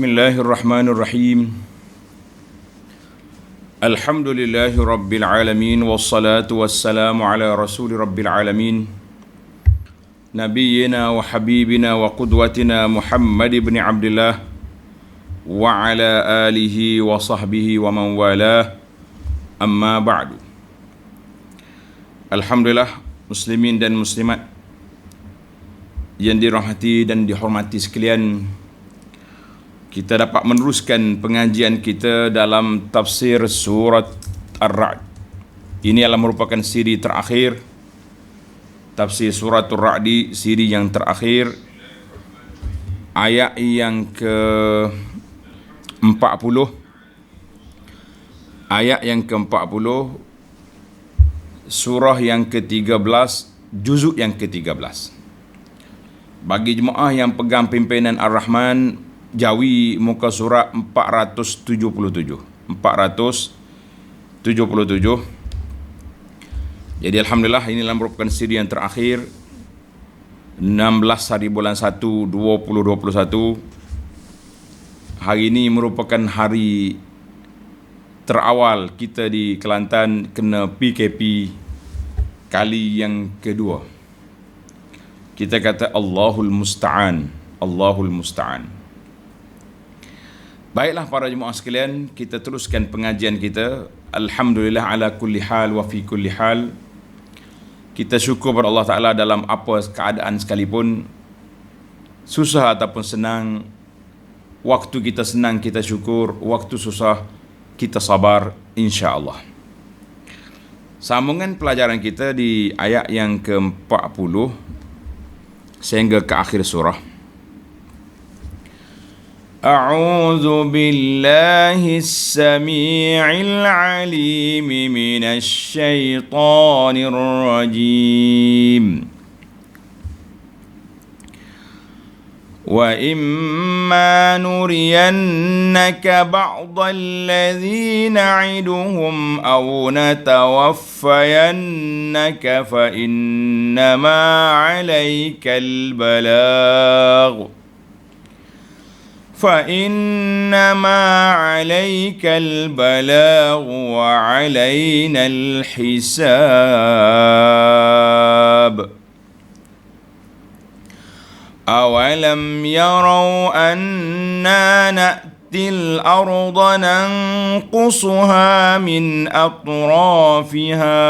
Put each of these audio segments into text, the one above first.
Bismillahirrahmanirrahim. Alhamdulillahi rabbil alamin, wassalatu wassalamu ala rasuli rabbil alamin, nabiyyina wa habibina wa qudwatina Muhammad ibn Abdullah wa ala alihi wa sahbihi wa man walah, amma ba'du. Alhamdulillah, muslimin dan muslimat yang dirahmati dan dihormati sekalian, kita dapat meneruskan pengajian kita dalam tafsir surat Ar-Ra'd. Ini adalah merupakan siri terakhir tafsir surat Ar-Ra'd, siri yang terakhir, ayat yang ke-40, ayat yang ke-40, surah yang ke-13, juzuk yang ke-13. Bagi jemaah yang pegang pimpinan Ar-Rahman, Jawi muka surat 477. Jadi alhamdulillah, inilah merupakan siri yang terakhir, 16 hari bulan 1 2021. Hari ini merupakan hari terawal kita di Kelantan kena PKP kali yang kedua. Kita kata Allahul Musta'an, Allahul Musta'an. Baiklah para jemaah sekalian, kita teruskan pengajian kita. Alhamdulillah ala kulli hal wa fi kulli hal. Kita syukur kepada Allah Ta'ala dalam apa keadaan sekalipun, susah ataupun senang. Waktu kita senang kita syukur, waktu susah kita sabar, insya-Allah. Sambungan pelajaran kita di ayat yang ke-40 sehingga ke akhir surah. أعوذ بالله السميع العليم من الشيطان الرجيم وإما نرينك بعض الذي نعدهم أو نتوفينك فإنما عليك البلاغ وعلينا الحساب أولم يروا أنا نأتي الأرض ننقصها من أطرافها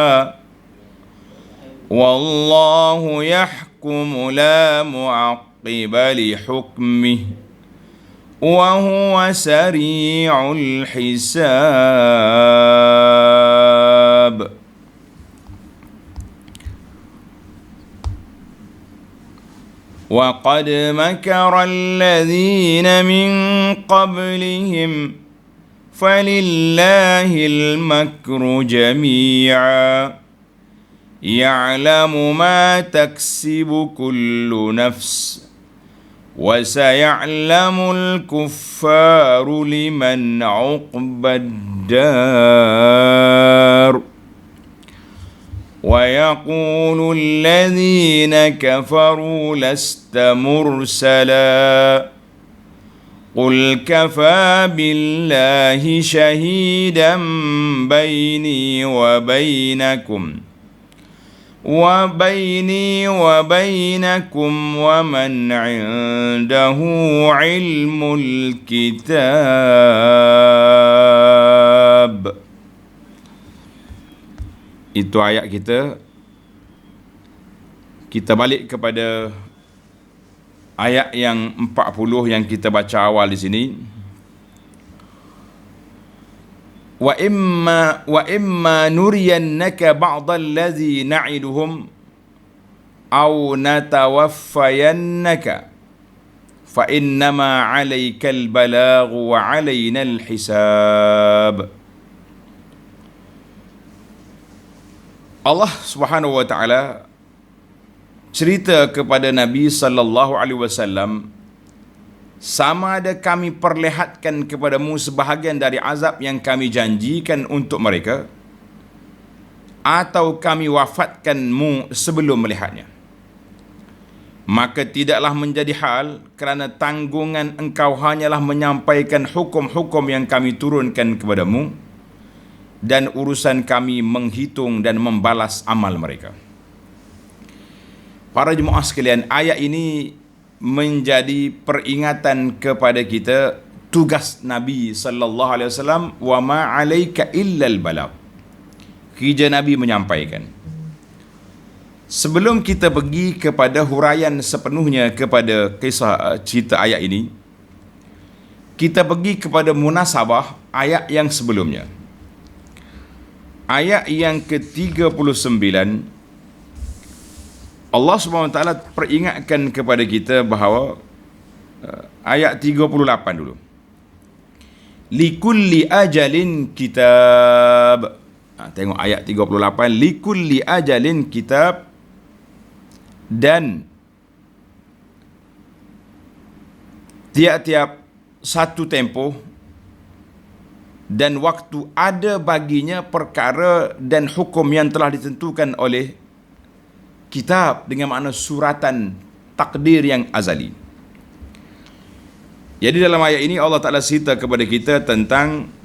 والله يحكم لا معقب لحكمه وهو سريع الحساب. وقد مكر الذين من قبلهم فلله المكر جميعا يعلم ما تكسب كل نفس وسيعلم الكفار لمن عقبى الدار ويقول الذين كفروا لست مرسلا قل كفى بالله شهيدا بيني وبينكم ومن عنده علم الكتاب. Itu ayat kita. Kita balik kepada ayat yang 40 yang kita baca awal di sini. Wa imma nuriyannaka ba'dal ladzi na'iduhum aw natawaffayannaka fa innama 'alaikal balaghu wa 'alainal hisab. Allah Subhanahu wa taala cerita kepada Nabi sallallahu alaihi wasallam, sama ada kami perlihatkan kepadamu sebahagian dari azab yang kami janjikan untuk mereka, atau kami wafatkanmu sebelum melihatnya. maka tidaklah menjadi hal kerana tanggungan engkau hanyalah menyampaikan hukum-hukum yang kami turunkan kepadamu, dan urusan kami menghitung dan membalas amal mereka. Para jemaah sekalian, ayat ini menjadi peringatan kepada kita tugas Nabi sallallahu alaihi wasallam, wa ma 'alaika illal balagh. Kerja Nabi menyampaikan. Sebelum kita pergi kepada huraian sepenuhnya kepada kisah cerita ayat ini, kita pergi kepada munasabah ayat yang sebelumnya. Ayat yang ke-39, Allah Subhanahu Wa Taala peringatkan kepada kita bahawa ayat 38 dulu. Likulli ajalin kitab. Tengok ayat 38, likulli ajalin kitab, dan tiap-tiap satu tempoh dan waktu ada baginya perkara dan hukum yang telah ditentukan oleh kitab, dengan makna suratan takdir yang azali. Jadi dalam ayat ini Allah Ta'ala cerita kepada kita tentang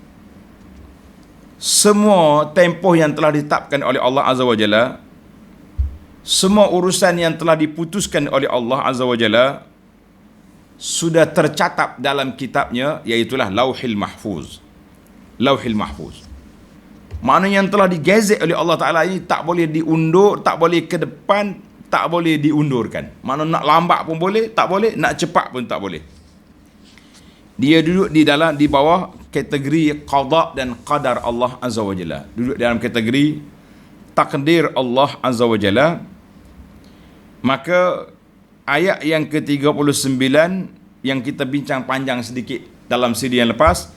semua tempoh yang telah ditetapkan oleh Allah Azza wa Jalla, semua urusan yang telah diputuskan oleh Allah Azza wa Jalla sudah tercatat dalam kitabnya, iaitulah Lauhil Mahfuz. Lauhil Mahfuz. Maknanya yang telah digazet oleh Allah Ta'ala ini tak boleh diundur, tak boleh ke depan, tak boleh diundurkan. Maknanya nak lambat pun boleh, tak boleh, nak cepat pun tak boleh. Dia duduk di bawah kategori qada dan qadar Allah Azza wa Jalla. Duduk dalam kategori takdir Allah Azza wa Jalla. Maka ayat yang ke-39 yang kita bincang panjang sedikit dalam siri yang lepas,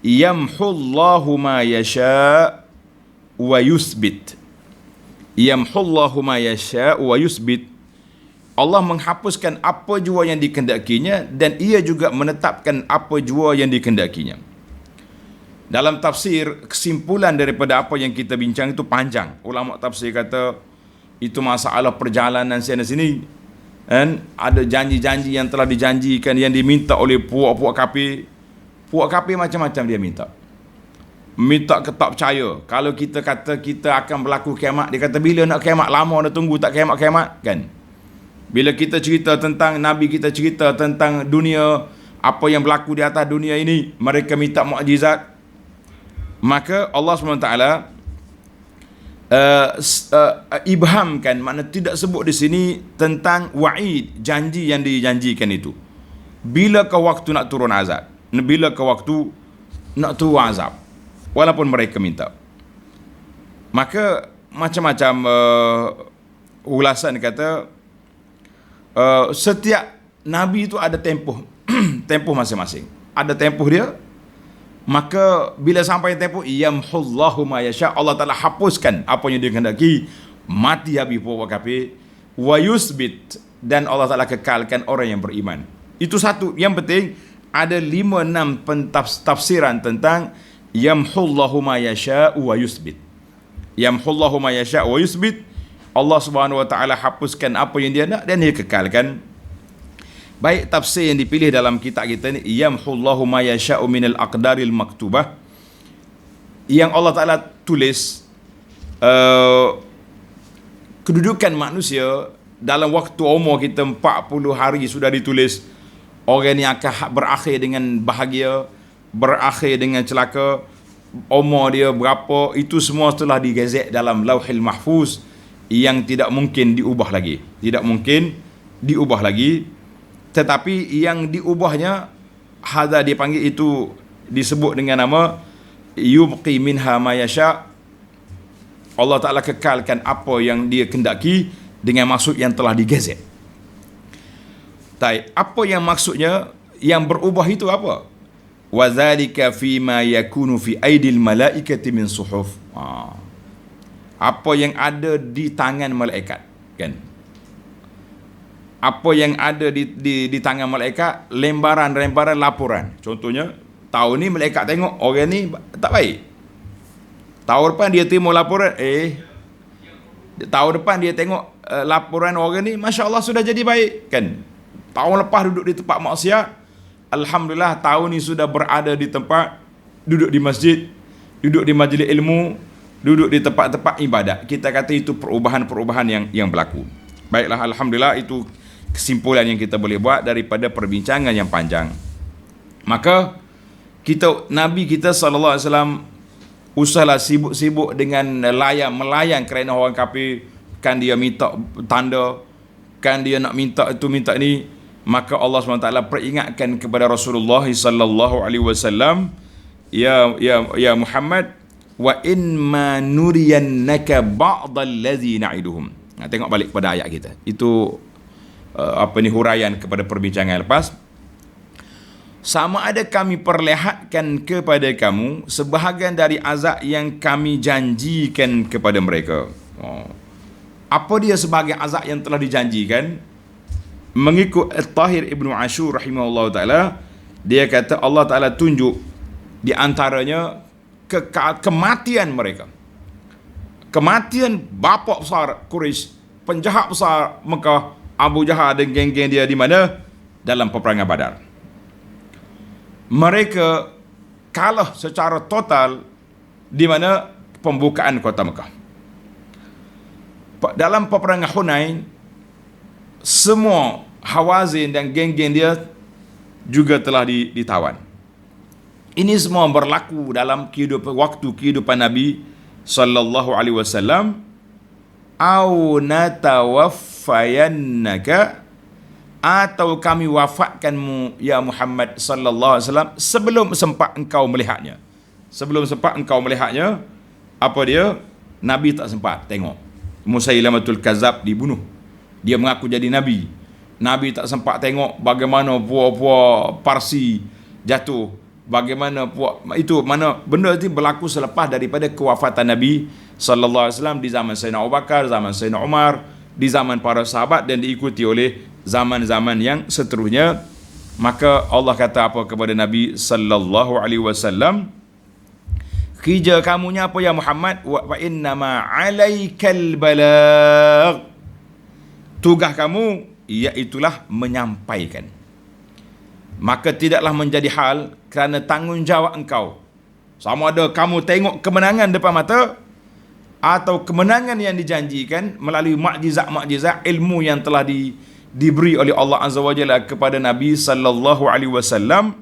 yamhullahu ma yasha' wa yusbit. Yamhullahu ma yasha' wa yusbit. Allah menghapuskan apa jua yang dikehendakinya, dan ia juga menetapkan apa jua yang dikehendakinya. Dalam tafsir, kesimpulan daripada apa yang kita bincang itu panjang. Ulama tafsir kata itu masalah perjalanan sana sini, kan? Ada janji-janji yang telah dijanjikan yang diminta oleh puak-puak kafir. Puak kafir macam-macam dia minta ke tak percaya. Kalau kita kata kita akan berlaku kiamat, dia kata bila nak kiamat, lama dah tunggu tak kiamat-kiamat, kan? Bila kita cerita tentang Nabi, kita cerita tentang dunia, apa yang berlaku di atas dunia ini, mereka minta mukjizat. Maka Allah SWT ibhamkan, makna tidak sebut di sini tentang wa'id, janji yang dijanjikan itu. Bila ke waktu nak turun azab, bila ke waktu nak turun azab, walaupun mereka minta. Maka macam-macam ulasan kata, setiap Nabi itu ada tempoh tempoh masing-masing, ada tempoh dia. Maka bila sampai tempoh, yamhullahu ma yasha', Allah Ta'ala hapuskan apa yang dia kehendaki, mati habis puak kafir, wa yusbit, dan Allah Ta'ala kekalkan orang yang beriman. Itu satu. Yang penting ada 5-6 pentafsiran tentang yamhullahu ma yasha' wa yusbit. Yamhullahu ma yasha' wa yusbit, Allah Subhanahu Wa Ta'ala hapuskan apa yang dia nak dan dia kekalkan. Baik tafsir yang dipilih dalam kitab kita ni, yamhullahu ma yasha'u minal aqdaril maktubah, yang Allah Ta'ala tulis kedudukan manusia dalam waktu umur kita 40 hari sudah ditulis. Orang ni akan berakhir dengan bahagia, berakhir dengan celaka, umur dia berapa, itu semua telah digazet dalam Lauhil Mahfuz, yang tidak mungkin diubah lagi. Tidak mungkin diubah lagi. Tetapi yang diubahnya, hadza dipanggil, itu disebut dengan nama yubqi minha ma yasha'. Allah Ta'ala kekalkan apa yang dia kendaki dengan maksud yang telah digazet. Apa yang maksudnya yang berubah itu apa? Wa dzalika fima yakunu fi aidil malaikati min suhuf. Apa yang ada di tangan malaikat, kan? Apa yang ada di tangan malaikat, lembaran-lembaran laporan. Contohnya, tahun ni malaikat tengok orang ni tak baik. Tahun depan dia terima laporan, tahun depan dia tengok laporan orang ni, Masya Allah sudah jadi baik kan. Tahun lepas duduk di tempat maksiat, Alhamdulillah tahun ni sudah berada di tempat, duduk di masjid, duduk di majlis ilmu, duduk di tempat-tempat ibadat. Kita kata itu perubahan-perubahan yang berlaku. Baiklah, Alhamdulillah, itu kesimpulan yang kita boleh buat daripada perbincangan yang panjang. Maka Nabi kita sallallahu alaihi wasallam usahlah sibuk-sibuk dengan melayang kerana orang kafir, kan dia minta tanda, kan dia nak minta itu minta ni. Maka Allah SWT peringatkan kepada Rasulullah sallallahu alaihi wasallam, ya Muhammad, wa in ma nuriyannaka ba'dal ladzi na'iduhum. Tengok balik pada ayat kita. Itu huraian kepada perbincangan lepas. Sama ada kami perlihatkan kepada kamu sebahagian dari azab yang kami janjikan kepada mereka. Apa dia sebagai azab yang telah dijanjikan? Mengikut At-Tahir Ibnu Ashur rahimahullah ta'ala, dia kata Allah Ta'ala tunjuk di antaranya kematian mereka. Kematian bapa besar Quraisy, penjahat besar Mekah, Abu Jahal dan geng-geng dia di mana? Dalam peperangan Badar. Mereka kalah secara total di mana? Pembukaan kota Mekah. Dalam peperangan Hunain, semua Hawazin dan geng-geng dia juga telah ditawan. Ini semua berlaku dalam waktu kehidupan Nabi sallallahu alaihi wasallam. Au natawaffayannaka, atau kami wafatkanmu ya Muhammad sallallahu alaihi wasallam sebelum sempat engkau melihatnya. Sebelum sempat engkau melihatnya, apa dia? Nabi tak sempat tengok. Musailamatul Kazab dibunuh. Dia mengaku jadi Nabi. Nabi tak sempat tengok bagaimana puak-puak Parsi jatuh. Bagaimana mana benda itu berlaku selepas daripada kewafatan Nabi sallallahu alaihi wasallam di zaman Sayyidina Abu Bakar, zaman Sayyidina Umar, di zaman para sahabat dan diikuti oleh zaman-zaman yang seterusnya. Maka Allah kata apa kepada Nabi sallallahu alaihi wasallam? Kerja kamunya apa ya Muhammad? Wa innama 'alaikal balagh. Tugas kamu iaitulah menyampaikan. Maka tidaklah menjadi hal kerana tanggungjawab engkau. Sama ada kamu tengok kemenangan depan mata atau kemenangan yang dijanjikan melalui mukjizat-mukjizat ilmu yang telah diberi oleh Allah Azza wa Jalla kepada Nabi sallallahu alaihi wasallam,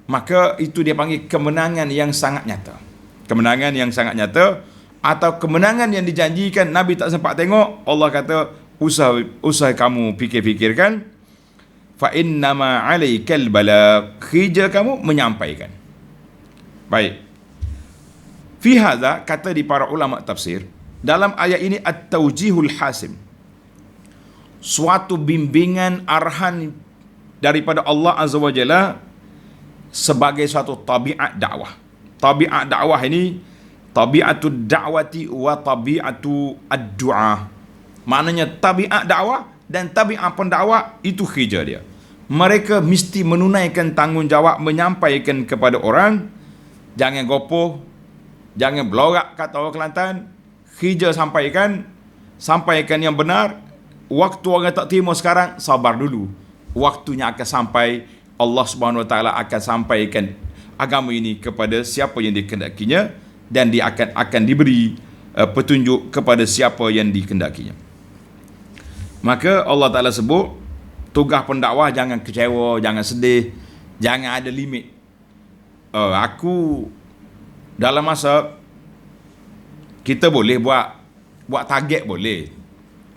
maka itu dia panggil kemenangan yang sangat nyata. Kemenangan yang sangat nyata atau kemenangan yang dijanjikan Nabi tak sempat tengok, Allah kata usah kamu fikir-fikirkan. Fa innama 'alaikal balagh, kerja kamu menyampaikan. Baik. Fi hadza, kata di para ulama tafsir, dalam ayat ini at-tawjihul hasim, suatu bimbingan arahan daripada Allah Azza wa Jalla sebagai suatu tabiat dakwah. Tabiat dakwah ini tabiatud da'wati wa tabiatu ad-du'a. Maknanya tabiat dakwah dan tabiat pendakwah itu kerja dia. Mereka mesti menunaikan tanggungjawab menyampaikan kepada orang. Jangan gopoh, jangan belorak kata orang Kelantan. Kerja sampaikan yang benar. Waktu orang tak terima sekarang, sabar dulu. Waktunya akan sampai, Allah Subhanahu Wa Taala akan sampaikan agama ini kepada siapa yang dikehendakinya, dan dia akan diberi petunjuk kepada siapa yang dikehendakinya. Maka Allah Ta'ala sebut, tugas pendakwah jangan kecewa, jangan sedih, jangan ada limit. Aku dalam masa kita boleh buat target boleh.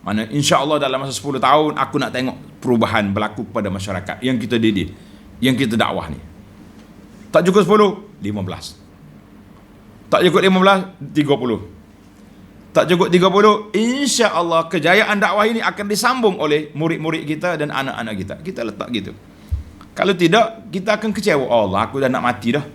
Mana insya-Allah dalam masa 10 tahun aku nak tengok perubahan berlaku pada masyarakat yang kita didik, yang kita dakwah ni. Tak cukup 10, 15. Tak cukup 15, 30. Tak cukup 30, insya-Allah kejayaan dakwah ini akan disambung oleh murid-murid kita dan anak-anak kita. Kita letak gitu. Kalau tidak, kita akan kecewa. Allah, aku dah nak mati dah.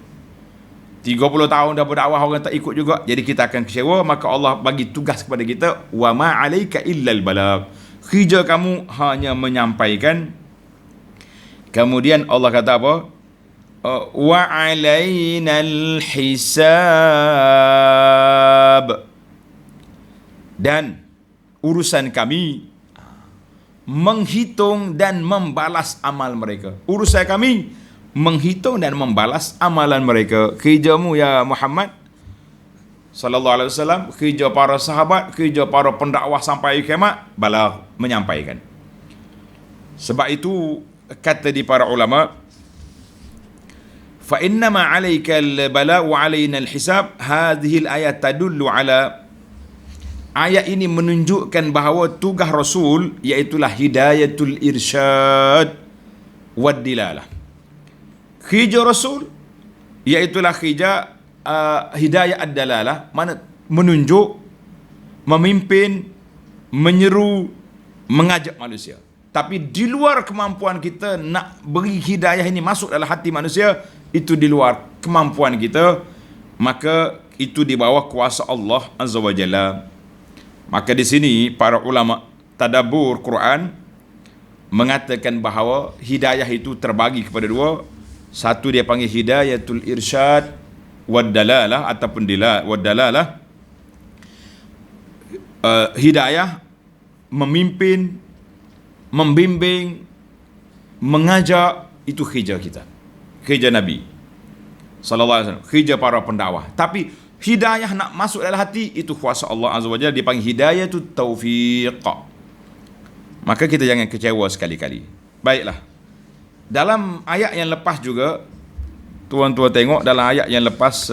30 tahun dah berdakwah, orang tak ikut juga. Jadi kita akan kecewa. Maka Allah bagi tugas kepada kita, wa ma 'alaika illal balagh. Kerja kamu hanya menyampaikan. Kemudian Allah kata apa? Wa 'alainal hisab. Dan urusan kami menghitung dan membalas amal mereka. Urusan kami menghitung dan membalas amalan mereka. Kerjamu ya Muhammad sallallahu alaihi wasallam, kerja para sahabat, kerja para pendakwah sampai kiamat, balah menyampaikan. Sebab itu kata di para ulama, fa innama 'alaika al-bala wa 'alaina al-hisab. Hadhihi al-ayat tadullu ala, ayat ini menunjukkan bahawa tugas Rasul iaitulah hidayatul irsyad wad dilalah. Kerja Rasul iaitulah kerja hidayah ad-dalalah, mana menunjuk, memimpin, menyeru, mengajak manusia. Tapi di luar kemampuan kita nak beri hidayah ini masuk dalam hati manusia, itu di luar kemampuan kita, maka itu di bawah kuasa Allah Azza wa Jalla. Maka di sini para ulama tadabbur Quran mengatakan bahawa hidayah itu terbagi kepada dua. Satu dia panggil hidayatul irsyad wad dalalah ataupun wad dalalah. Hidayah memimpin, membimbing, mengajak, itu kerja kita. Kerja Nabi sallallahu alaihi wasallam, kerja para pendakwah. Tapi hidayah nak masuk dalam hati, itu kuasa Allah Azza wa Jalla, dipanggil hidayatut taufiq. Maka kita jangan kecewa sekali-kali. Baiklah. Dalam ayat yang lepas juga, tuan-tuan tengok dalam ayat yang lepas,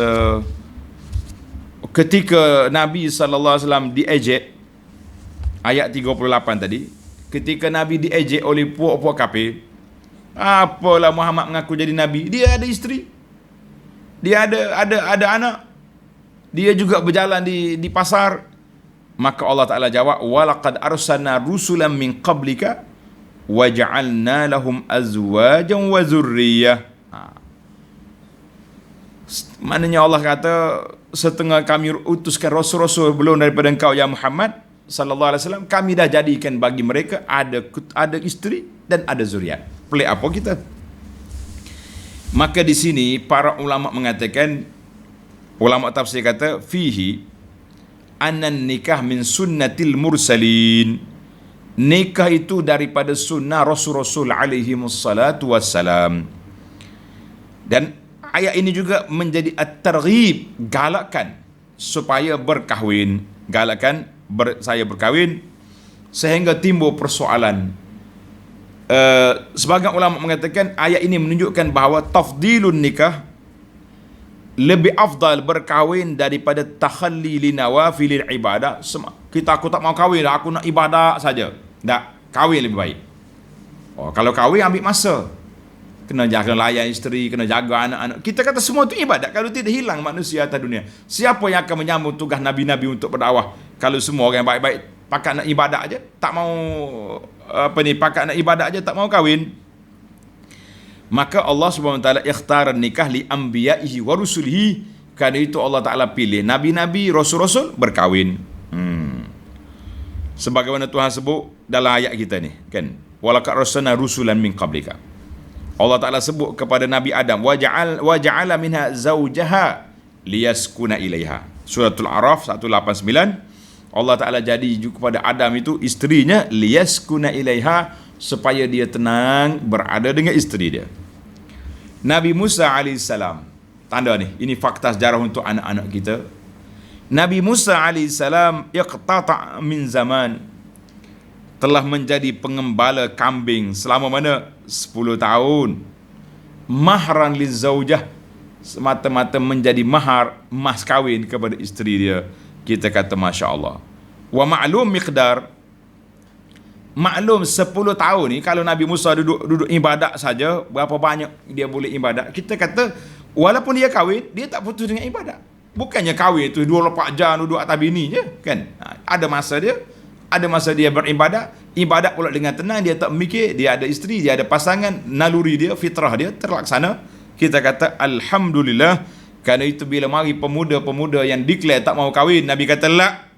ketika Nabi sallallahu alaihi wasallam diejek, ayat 38 tadi, ketika Nabi diejek oleh puak-puak kafir, apalah Muhammad mengaku jadi Nabi, dia ada isteri, dia ada anak, dia juga berjalan di pasar. Maka Allah Ta'ala jawab, walaqad arsalna rusulan min qablika wa ja'alna lahum azwajan wa zurriyah. Maknanya Allah kata, setengah kami utuskan rasul-rasul belum daripada engkau ya Muhammad sallallahu alaihi wasallam, kami dah jadikan bagi mereka ada isteri dan ada zuriat. Pelik apa kita? Maka di sini para ulama mengatakan, ulama tafsir kata, fihi annan nikah min sunnatil mursalin. Nikah itu daripada sunnah Rasul-Rasul alaihi wassalatu wassalam. Dan ayat ini juga menjadi at-targhib, galakan supaya berkahwin. Galakan saya berkahwin, sehingga timbul persoalan. Sebagian ulama mengatakan ayat ini menunjukkan bahawa tafdilun nikah, lebih afdal berkahwin daripada takhalli li nawafilil ibadah. Aku tak mau kahwin, aku nak ibadah saja. Tak, kahwin lebih baik. Kalau kahwin ambil masa, kena jaga layan isteri, kena jaga anak-anak. Kita kata semua itu ibadat. Kalau tidak, hilang manusia atas dunia. Siapa yang akan menyambung tugas Nabi-Nabi untuk berdakwah? Kalau semua orang baik-baik pakat nak ibadat aja, tak mau pakat nak ibadat aja, tak mau kahwin. Maka Allah Subhanahu wa taala ikhtara nikah li anbiya'ihi wa rusulihi. Kerana itu Allah Taala pilih nabi-nabi, rasul-rasul berkahwin. Sebagaimana Tuhan sebut dalam ayat kita ni, kan? Walaqad arsalna rusulan min qablika. Allah Taala sebut kepada Nabi Adam, waja'ala minha zaujaha liyaskuna ilaiha. Suratul Araf 189. Allah Taala jadi kepada Adam itu isterinya, liyaskuna ilaiha, supaya dia tenang berada dengan isteri dia. Nabi Musa alaihissalam, tanda ni, ini fakta sejarah untuk anak-anak kita. Nabi Musa alaihissalam iqtata' min zaman, telah menjadi pengembala kambing selama mana? 10 tahun. Mahran lizaujah, semata-mata menjadi mahar, mas kahwin kepada isteri dia. Kita kata Masya Allah. Wa ma'lum miqdar, maklum 10 tahun ni, kalau Nabi Musa duduk ibadat saja, berapa banyak dia boleh ibadat. Kita kata walaupun dia kahwin, dia tak putus dengan ibadat. Bukannya kahwin tu 24 jam duduk atas bini je, kan? Ada masa dia beribadat. Ibadat pula dengan tenang, dia tak mikir, dia ada isteri, dia ada pasangan, naluri dia, fitrah dia terlaksana. Kita kata alhamdulillah. Kerana itu bila mari pemuda-pemuda yang declare tak mau kahwin, Nabi kata la,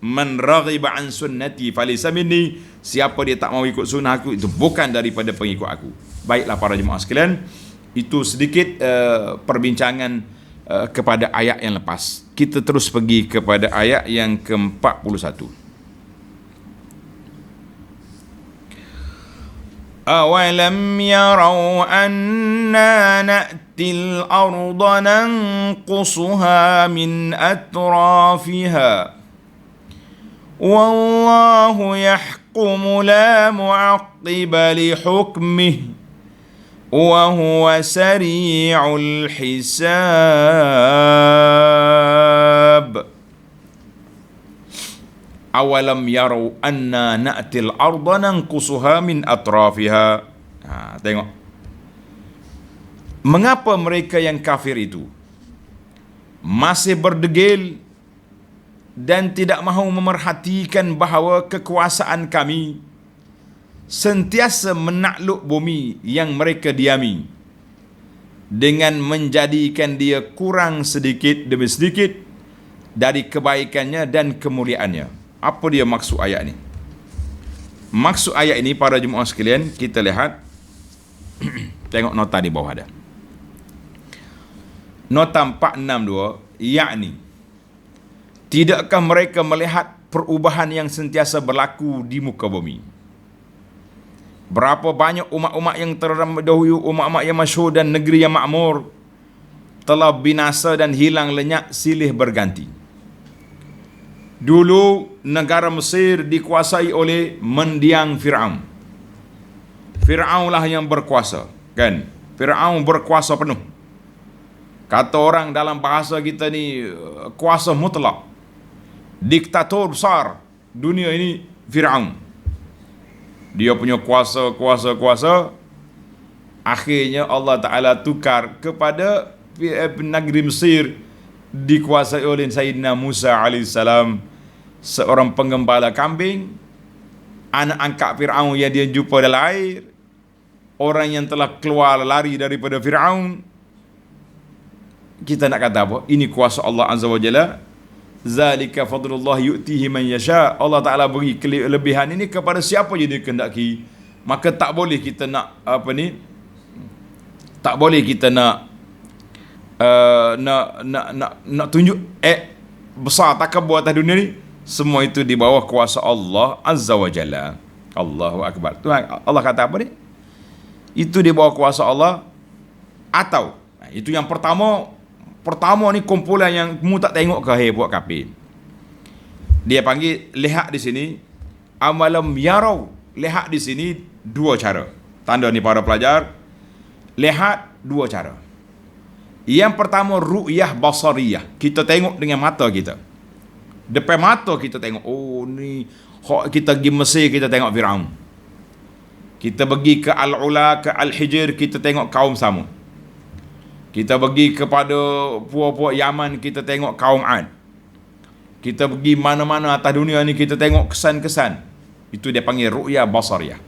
man raghiba an sunnati falaysa minni, siapa dia tak mau ikut sunnah aku, itu bukan daripada pengikut aku. Baiklah para jemaah sekalian, itu sedikit perbincangan kepada ayat yang lepas. Kita terus pergi kepada ayat yang ke-41. awalam yarau anna na'til arda nanqusuha min atrafiha wallahu yahkumu la mu'aqqiba li hukmih wa huwa sari'ul hisab. Awalam yarau anna na'til arda nanqusuha min atrafiha. Tengok. Mengapa mereka yang kafir itu masih berdegil dan tidak mahu memerhatikan bahawa kekuasaan kami sentiasa menakluk bumi yang mereka diami dengan menjadikan dia kurang sedikit demi sedikit dari kebaikannya dan kemuliaannya. Apa dia maksud ayat ini? Maksud ayat ini para jemaah sekalian, kita lihat tengok nota di bawah ada. Nota 462, yakni tidakkah mereka melihat perubahan yang sentiasa berlaku di muka bumi? Berapa banyak umat-umat yang terdahulu, umat-umat yang masyhur dan negeri yang makmur telah binasa dan hilang lenyap silih berganti. Dulu negara Mesir dikuasai oleh mendiang Fir'aun. Fir'aunlah yang berkuasa, kan? Fir'aun berkuasa penuh. Kata orang dalam bahasa kita ni, kuasa mutlak. Diktator besar dunia ini Fir'aun. Dia punya kuasa. Akhirnya Allah Ta'ala tukar kepada negeri Mesir dikuasai oleh Sayyidina Musa alaihissalam, seorang penggembala kambing, anak angkat Fir'aun yang dia jumpa dalam air, orang yang telah keluar lari daripada Fir'aun. Kita nak kata apa? Ini kuasa Allah Azza wa Jalla. Zalika fadlullah yu'tihi man yasha. Allah Ta'ala beri kelebihan ini kepada siapa je dia kehendaki. Maka tak boleh kita nak tak boleh kita nak tunjuk besar takabur atas dunia ni. Semua itu di bawah kuasa Allah Azza wa Jalla. Allahu Akbar. Tuhan Allah kata apa ni? Itu di bawah kuasa Allah. Atau itu yang pertama ni kumpulan yang mu tak tengok ke buat kafir. Dia panggil lihat di sini amalam yarau. Lihat di sini dua cara. Tanda ni para pelajar. Lihat dua cara. Yang pertama ru'yah basariyah. Kita tengok dengan mata kita. Depan mata kita tengok, oh ni kita pergi Mesir, kita tengok Fir'aun. Kita pergi ke Al-Ula, ke Al-Hijr, kita tengok kaum Samud. Kita pergi kepada puak-puak Yaman, kita tengok kaum Ad. Kita pergi mana-mana atas dunia ni, kita tengok kesan-kesan. Itu dia panggil ru'ya basariyah.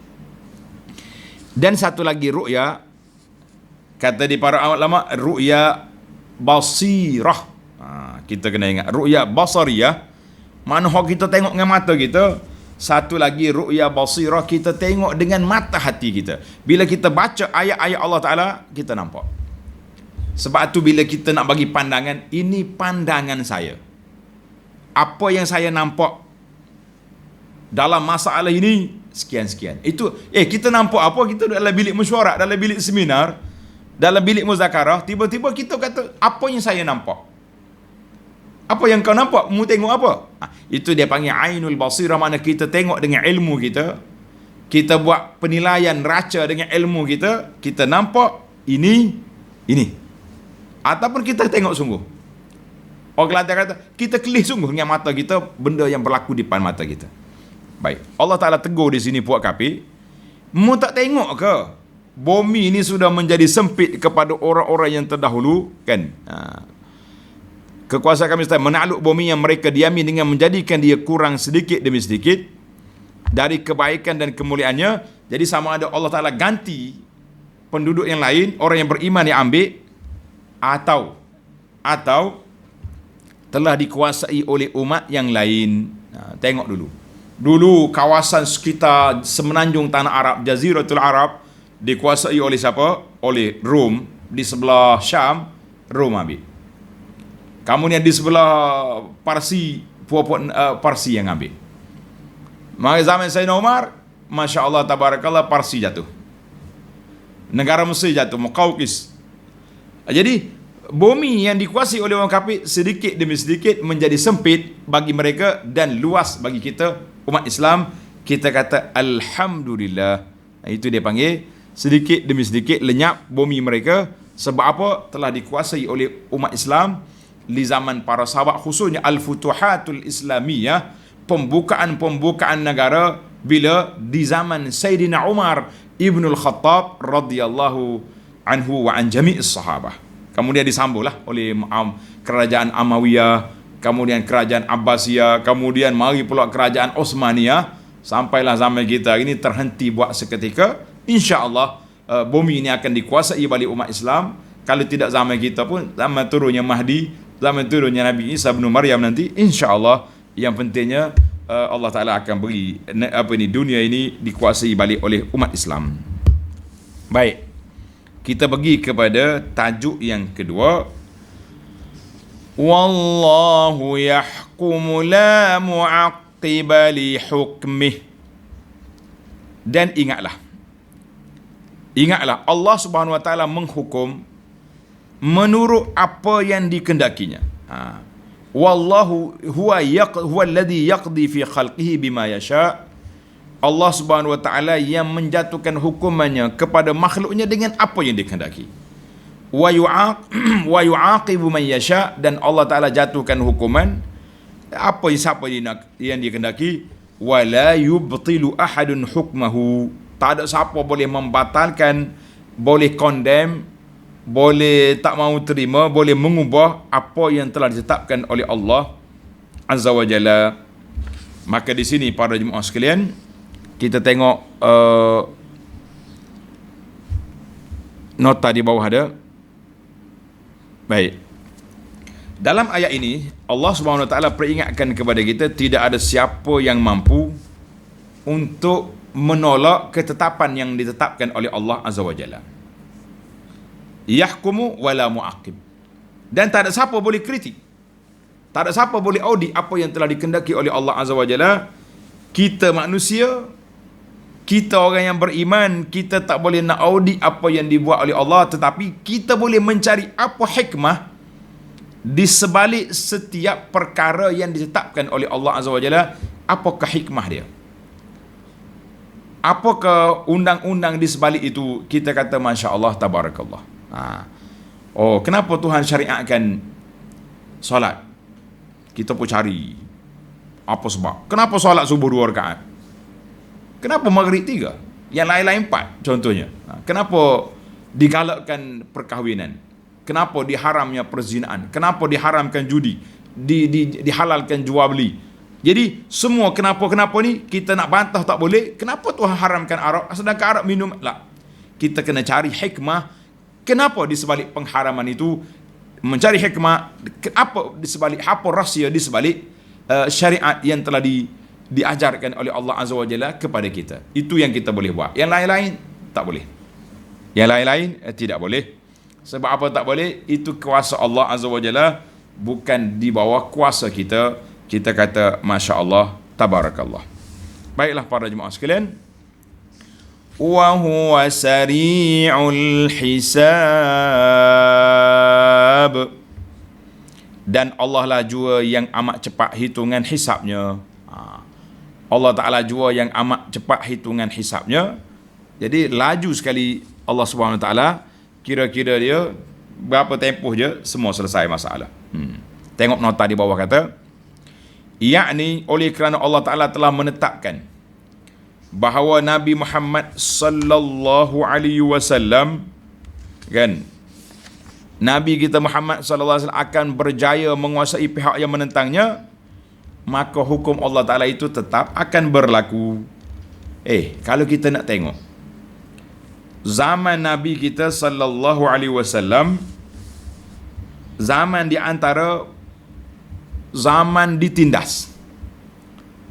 Dan satu lagi ru'ya, kata di para ulama, ru'ya basirah. Kita kena ingat, ru'ya basariyah, mana kita tengok dengan mata kita. Satu lagi ru'ya basirah, kita tengok dengan mata hati kita. Bila kita baca ayat-ayat Allah Ta'ala, kita nampak. Sebab tu bila kita nak bagi pandangan, ini pandangan saya. Apa yang saya nampak dalam masalah ini, sekian-sekian. Itu, kita nampak apa? Kita dalam bilik mesyuarat, dalam bilik seminar, dalam bilik muzakarah, tiba-tiba kita kata, apa yang saya nampak? Apa yang kau nampak? Mu tengok apa? Itu dia panggil ainul basirah, mana kita tengok dengan ilmu kita. Kita buat penilaian raca dengan ilmu kita. Kita nampak ini. Ataupun kita tengok sungguh. Orang Kelantan kata, kita kelih sungguh dengan mata kita benda yang berlaku di depan mata kita. Baik. Allah Ta'ala tegur di sini puak kafir. Mu tak tengok ke? Bumi ini sudah menjadi sempit kepada orang-orang yang terdahulu, kan? Kekuasaan kami sedang menakluk bumi yang mereka diami dengan menjadikan dia kurang sedikit demi sedikit dari kebaikan dan kemuliaannya. Jadi sama ada Allah Ta'ala ganti penduduk yang lain, orang yang beriman yang ambil, atau telah dikuasai oleh umat yang lain. Tengok dulu kawasan sekitar semenanjung tanah Arab, Jaziratul Arab, dikuasai oleh siapa? Oleh Rom. Di sebelah Syam, Rom ambil. Kemudian di sebelah Parsi, Parsi yang ambil. Maka zaman Sayyidina Umar, Masya Allah, Tabarakallah, Parsi jatuh. Negara Mesir jatuh, Muqawqis. Jadi bumi yang dikuasai oleh orang kafir sedikit demi sedikit menjadi sempit bagi mereka dan luas bagi kita umat Islam. Kita kata alhamdulillah. Itu dia panggil sedikit demi sedikit lenyap bumi mereka. Sebab apa? Telah dikuasai oleh umat Islam di zaman para sahabat, khususnya al-futuhatul islamiyah, pembukaan negara bila di zaman Sayyidina Umar Ibnul Khattab radhiyallahu anhu wa an jami'is sahabah. Kemudian disambunglah oleh kerajaan Amawiyah, kemudian kerajaan Abbasiyah, kemudian mari pula kerajaan Osmaniyah, sampailah zaman kita ini terhenti buat seketika. InsyaAllah bumi ini akan dikuasai balik umat Islam. Kalau tidak zaman kita pun, zaman turunnya Mahdi, zaman turunnya Nabi Isa bin Maryam nanti, insyaAllah. Yang pentingnya Allah Ta'ala akan beri dunia ini dikuasai balik oleh umat Islam. Baik, kita pergi kepada tajuk yang kedua. Wallahu yahkumu la mu'aqqiba li hukmih. Dan ingatlah Allah Subhanahu wa taala menghukum menurut apa yang dikehendakinya. Wallahu huwa alladhi yaqdi fi khalqihi bima yasha. Allah Subhanahu wa taala yang menjatuhkan hukumannya kepada makhluknya dengan apa yang dikehendaki. Wa yu'aqibu man yasha, dan Allah taala jatuhkan hukuman siapa yang dikehendaki. Wa la yubtilu ahadun hukmahu. Tak ada siapa boleh membatalkan, boleh condemn, boleh tak mau terima, boleh mengubah apa yang telah ditetapkan oleh Allah Azza wa Jalla. Maka di sini para jemaah sekalian, kita tengok nota di bawah ada. Baik. Dalam ayat ini Allah Subhanahu wa taala peringatkan kepada kita tidak ada siapa yang mampu untuk menolak ketetapan yang ditetapkan oleh Allah Azza wa Jalla. Yahkumu wala mu'aqib. Dan tak ada siapa boleh kritik, tak ada siapa boleh audit apa yang telah dikehendaki oleh Allah Azza wa Jalla. Kita manusia, kita orang yang beriman, kita tak boleh nak audit apa yang dibuat oleh Allah, tetapi kita boleh mencari apa hikmah di sebalik setiap perkara yang ditetapkan oleh Allah Azza wa Jalla. Apakah hikmah dia? Apakah undang-undang di sebalik itu? Kita kata Masya Allah, Tabarakallah. Kenapa Tuhan syariatkan solat? Kita pun cari apa sebab. Kenapa solat subuh 2 rakaat? Kenapa maghrib 3? Yang lain-lain 4 contohnya. Kenapa digalakkan perkahwinan? Kenapa diharamnya perzinaan? Kenapa diharamkan judi? Dihalalkan jual beli? Jadi semua kenapa-kenapa ni kita nak bantah tak boleh. Kenapa Tuhan haramkan arak sedangkan arak minum? Tak. Kita kena cari hikmah. Kenapa di sebalik pengharaman itu? Mencari hikmah. Apa di sebalik, apa rahsia di sebalik syariat yang telah diajarkan oleh Allah Azza wa Jalla kepada kita. Itu yang kita boleh buat. Yang lain-lain tak boleh. Yang lain-lain tidak boleh. Sebab apa tak boleh? Itu kuasa Allah Azza wa Jalla, bukan di bawah kuasa kita. Kita kata Masya Allah, Tabarakallah. Baiklah para jemaah sekalian. Wa huwa sari'ul hisab. Dan Allah lah jua yang amat cepat hitungan hisabnya. Allah Ta'ala jua yang amat cepat hitungan hisabnya. Jadi laju sekali Allah Subhanahu Wa Ta'ala. Kira-kira dia berapa tempoh je semua selesai masalah. Tengok nota di bawah kata, yakni oleh kerana Allah Ta'ala telah menetapkan bahawa Nabi Muhammad sallallahu alaihi wasallam, kan, Nabi kita Muhammad sallallahu alaihi wasallam akan berjaya menguasai pihak yang menentangnya, maka hukum Allah Ta'ala itu tetap akan berlaku. Kalau kita nak tengok zaman Nabi kita sallallahu alaihi wasallam, zaman di antara zaman ditindas,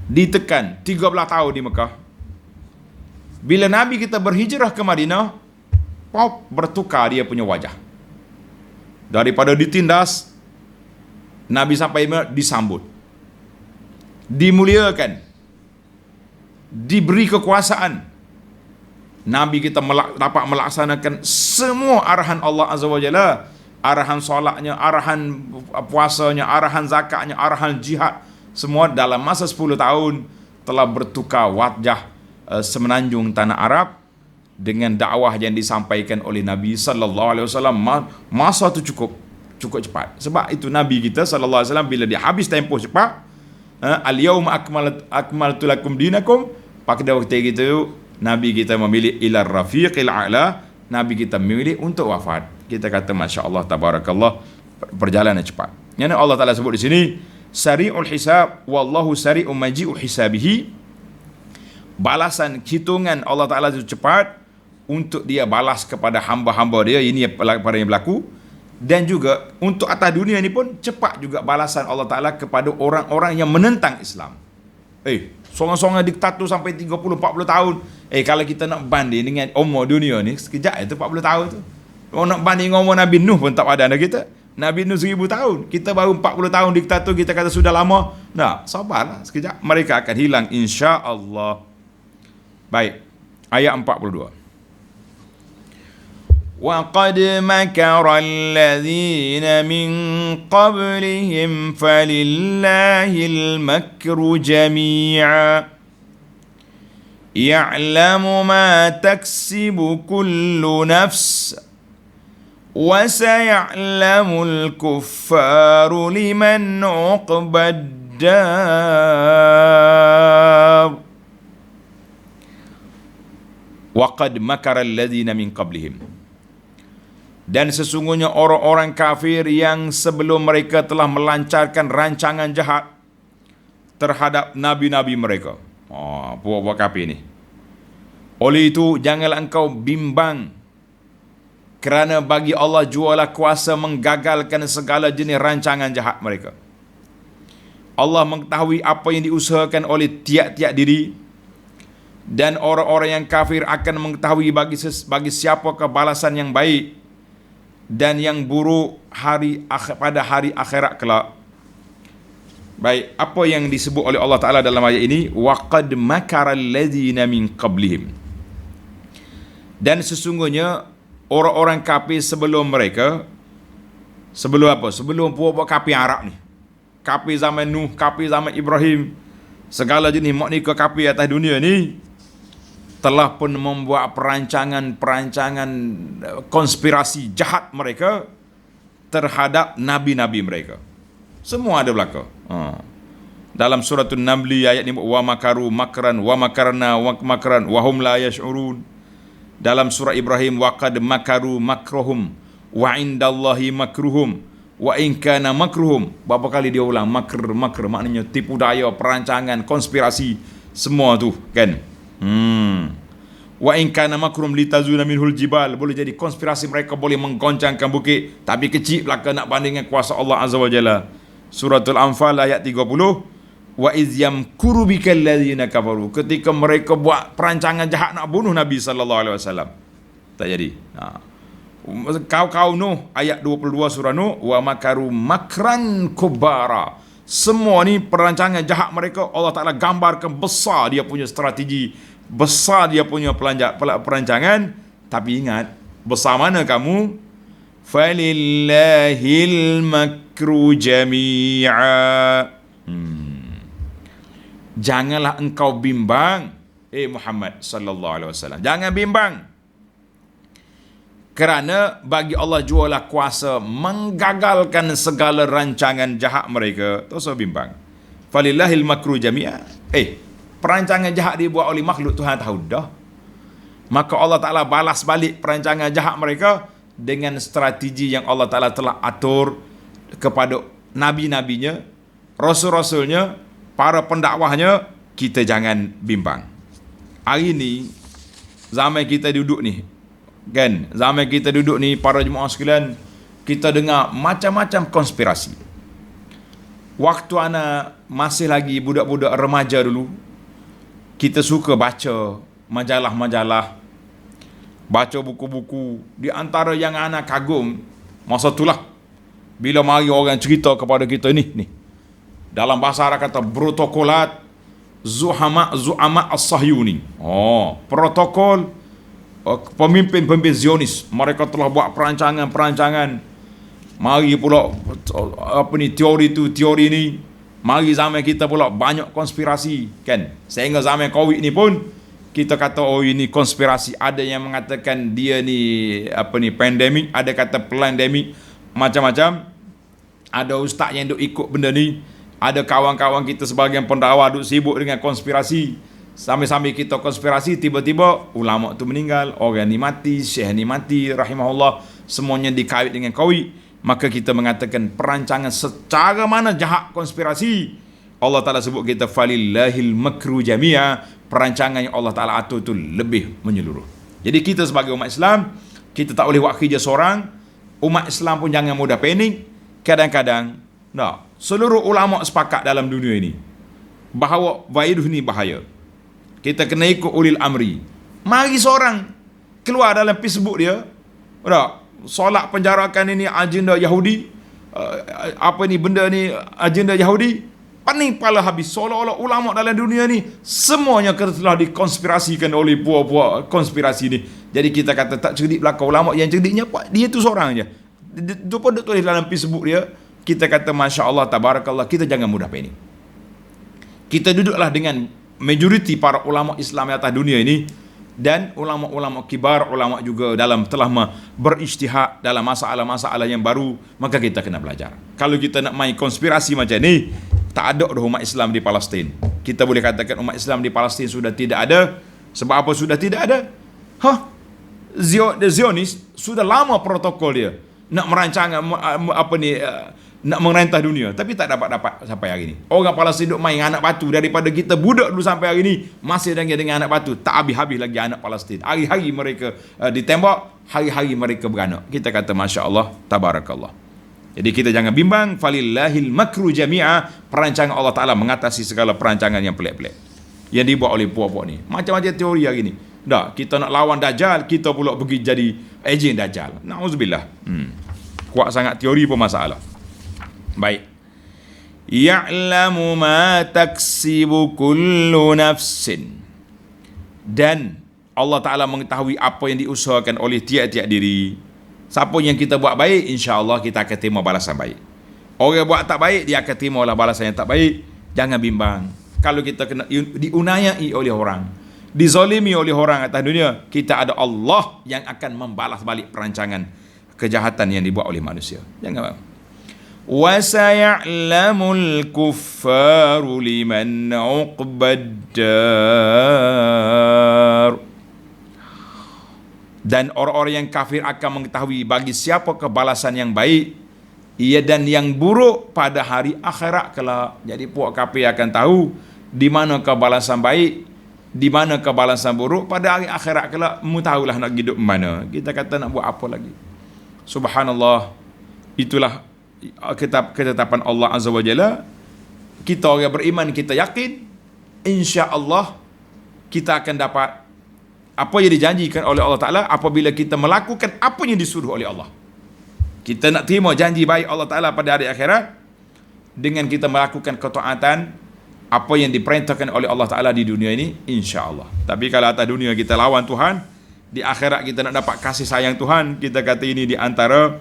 ditekan 13 tahun di Mekah. Bila Nabi kita berhijrah ke Madinah, bertukar dia punya wajah. Daripada ditindas, Nabi sampai disambut, dimuliakan, diberi kekuasaan, Nabi kita dapat melaksanakan semua arahan Allah Azza wa Jalla, arahan solatnya, arahan puasanya, arahan zakatnya, arahan jihad, semua dalam masa 10 tahun telah bertukar wajah semenanjung tanah Arab dengan dakwah yang disampaikan oleh Nabi sallallahu alaihi wasallam. Masa itu cukup cepat. Sebab itu Nabi kita sallallahu alaihi wasallam bila dia habis tempoh cepat, al-yauma akmaltu lakum dinakum, pada waktu itu Nabi kita memilih ila rafiqil a'la, Nabi kita memilih untuk wafat. Kita kata masya-Allah tabarakallah, perjalanan cepat. Yang Allah Taala sebut di sini sari'ul hisab wallahu sari'u maji'u hisabihi. Balasan hitungan Allah Taala itu cepat untuk dia balas kepada hamba-hamba dia, ini pada yang berlaku. Dan juga untuk atas dunia ini pun cepat juga balasan Allah Taala kepada orang-orang yang menentang Islam. Songan-songan diktator sampai 30-40 tahun. Kalau kita nak banding dengan umur dunia ni, sekejap itu 40 tahun tu. Kalau nak banding umur Nabi Nuh pun tak padan dah kita. Nabi Nuh 1000 tahun. Kita baru 40 tahun diktator, kita kata sudah lama. Nah, sabarlah sekejap. Mereka akan hilang insya-Allah. Baik. Ayat 42. وَقَدْ مَكَرَ الَّذِينَ مِنْ قَبْلِهِمْ فَلِلَّهِ الْمَكْرُ جَمِيعًا يَعْلَمُ مَا تَكْسِبُ كُلُّ نَفْسٍ وَسَيَعْلَمُ الْكُفَّارُ لِمَنْ عُقْبَى الدَّارِ وَقَدْ مَكَرَ الَّذِينَ مِنْ قَبْلِهِمْ. Dan sesungguhnya orang-orang kafir yang sebelum mereka telah melancarkan rancangan jahat terhadap nabi-nabi mereka. Buat kafir ni. Oleh itu, janganlah engkau bimbang, kerana bagi Allah jualah kuasa menggagalkan segala jenis rancangan jahat mereka. Allah mengetahui apa yang diusahakan oleh tiap-tiap diri, dan orang-orang yang kafir akan mengetahui bagi siapakah balasan yang baik dan yang buruk pada hari akhirat kelak. Baik, apa yang disebut oleh Allah Ta'ala dalam ayat ini? وَقَدْ مَكَرَ الَّذِينَ مِنْ قَبْلِهِمْ. Dan sesungguhnya orang-orang kafir sebelum mereka, sebelum apa? Sebelum puak-puak kafir Arab ni, kafir zaman Nuh, kafir zaman Ibrahim, segala jenis maknika kafir atas dunia ni telah pun membuat perancangan konspirasi jahat mereka terhadap nabi-nabi mereka. Semua ada belaka. Dalam suratul Naml ayat ni, wa makaru makran wa makarna wa makran wa hum la yash'urun. Dalam surah Ibrahim, wa qad makaru makruhum wa indallahi makruhum wa in kana makruhum. Berapa kali dia ulang makr maknanya tipu daya, perancangan, konspirasi, semua tu kan. Wa in kana makrum litazuna minhul jibal, boleh jadi konspirasi mereka boleh menggoncangkan bukit, tapi kecil belaka nak banding dengan kuasa Allah Azza wa Jalla. Suratul Anfal ayat 30, wa iz yamkuru bikal ladzina kafaru, ketika mereka buat perancangan jahat nak bunuh Nabi sallallahu alaihi wasallam, tak jadi. Kau Nuh ayat 22 surah Nuh, wa makaru makran kubara. Semua ni perancangan jahat mereka, Allah Ta'ala gambarkan besar dia punya strategi, besar dia punya perancangan. Tapi ingat, besar mana kamu? Falillahil makru jami'a. Janganlah engkau bimbang, Muhammad sallallahu alaihi wasallam. Jangan bimbang, kerana bagi Allah jualah kuasa menggagalkan segala rancangan jahat mereka. Tak usah bimbang. Falillahil makru jami'a. Perancangan jahat dibuat oleh makhluk, Tuhan tahu dah. Maka Allah Ta'ala balas balik perancangan jahat mereka dengan strategi yang Allah Ta'ala telah atur kepada nabi-nabinya, rasul-rasulnya, para pendakwahnya. Kita jangan bimbang. Hari ni, zaman kita duduk ni, kan, zaman kita duduk ni, para jemaah sekalian, kita dengar macam-macam konspirasi. Waktu anak masih lagi budak-budak remaja dulu, kita suka baca majalah-majalah, baca buku-buku. Di antara yang anak kagum masa itulah bila mari orang cerita kepada kita ni dalam bahasa Arab kata protokolat zu'ama as-Sahyuni. Protokol pemimpin-pemimpin Zionis, mereka telah buat perancangan-perancangan. Mari pula teori tu, teori ni. Mari zaman kita pula banyak konspirasi, kan? Sehingga zaman Covid ni pun kita kata oh ini konspirasi. Ada yang mengatakan dia ni pandemik, ada kata pandemik, macam-macam. Ada ustaz yang duk ikut benda ni. Ada kawan-kawan kita sebagian pendakwa duk sibuk dengan konspirasi. Sambil-sambil kita konspirasi, tiba-tiba ulama tu meninggal, orang ni mati, syekh ni mati, rahimahullah, semuanya dikait dengan Covid. Maka kita mengatakan perancangan secara mana jahat konspirasi. Allah Ta'ala sebut kita falillahil makru jami'a, perancangan yang Allah Ta'ala atur tu lebih menyeluruh. Jadi kita sebagai umat Islam, kita tak boleh buat kerja seorang. Umat Islam pun jangan mudah panik. Kadang-kadang seluruh ulama sepakat dalam dunia ini bahawa virus ni bahaya. Kita kena ikut ulil amri. Mari seorang keluar dalam Facebook dia, solat penjarakan ini agenda Yahudi, benda ni agenda Yahudi, pening kepala habis. Seolah-olah ulama dalam dunia ni semuanya telah dikonspirasikan oleh buah-buah konspirasi ni. Jadi kita kata tak cerdik belakang ulama, yang cerdiknya dia tu seorang je. Itu pun tulis dalam Facebook dia. Kita kata Masya Allah, Tabarakallah. Kita jangan mudah panik. Kita duduklah dengan majoriti para ulama Islam di atas dunia ini, dan ulama-ulama kibar, ulama juga telah berijtihad dalam masalah-masalah yang baru. Maka kita kena belajar. Kalau kita nak main konspirasi macam ni, tak ada dah umat Islam di Palestin. Kita boleh katakan umat Islam di Palestin sudah tidak ada. Sebab apa sudah tidak ada? Zionis sudah lama protokol dia nak merancang nak merentah dunia, tapi tak dapat sampai hari ini. Orang Palestin duk main anak batu daripada kita budak dulu sampai hari ini, masih dengan anak batu. Tak habis-habis lagi anak Palestin. Hari-hari mereka ditembak, hari-hari mereka beranak. Kita kata Masya Allah, Tabarakallah. Jadi kita jangan bimbang. Falillahil makru jami'a, perancangan Allah Ta'ala mengatasi segala perancangan yang pelik-pelik yang dibuat oleh puak-puak ni. Macam-macam teori hari ni. Kita nak lawan Dajjal, kita pula pergi jadi ejen Dajjal. Na'udzubillah. Kuat sangat teori pun masalah. Baik. Ya'lamu ma taksibu kullu nafsin. Dan Allah Ta'ala mengetahui apa yang diusahakan oleh tiap-tiap diri. Siapa yang kita buat baik, insya-Allah kita akan terima balasan baik. Orang buat tak baik, dia akan terima lah balasan yang tak baik. Jangan bimbang. Kalau kita kena diunayai oleh orang, dizalimi oleh orang atas dunia, kita ada Allah yang akan membalas balik perancangan kejahatan yang dibuat oleh manusia. Jangan. Wa saya'lamul kuffaru liman 'uqbaddar. Dan orang-orang yang kafir akan mengetahui bagi siapa kebalasan yang baik, dan yang buruk pada hari akhirat kelak. Jadi puak kafir akan tahu di mana kebalasan baik, di mana kebalasan buruk pada hari akhirat kelak. Mu tahulah nak hidup mana. Kita kata nak buat apa lagi. Subhanallah. Itulah ketetapan Allah Azza wa Jalla. Kita orang beriman, kita yakin insya-Allah kita akan dapat apa yang dijanjikan oleh Allah Ta'ala apabila kita melakukan apa yang disuruh oleh Allah. Kita nak terima janji baik Allah Ta'ala pada hari akhirat dengan kita melakukan ketaatan apa yang diperintahkan oleh Allah Ta'ala di dunia ini, insya-Allah. Tapi kalau atas dunia kita lawan Tuhan, di akhirat kita nak dapat kasih sayang Tuhan, kita kata ini di antara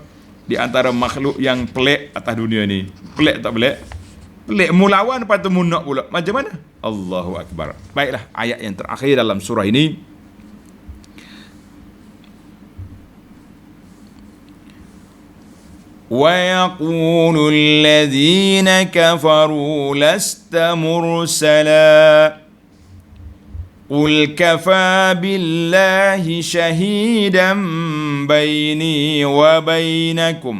makhluk yang pelik atas dunia ni. Pelik tak pelik? Pelik. Mulawan lepas tu munak pula. Macam mana? Allahu Akbar. Baiklah, ayat yang terakhir dalam surah ini. وَيَقُولُ الَّذِينَ كَفَرُوا لَسْتَ مُرْسَلًا قُلْ كَفَى بِاللَّهِ شَهِيدًا بَيْنِي وَبَيْنَكُمْ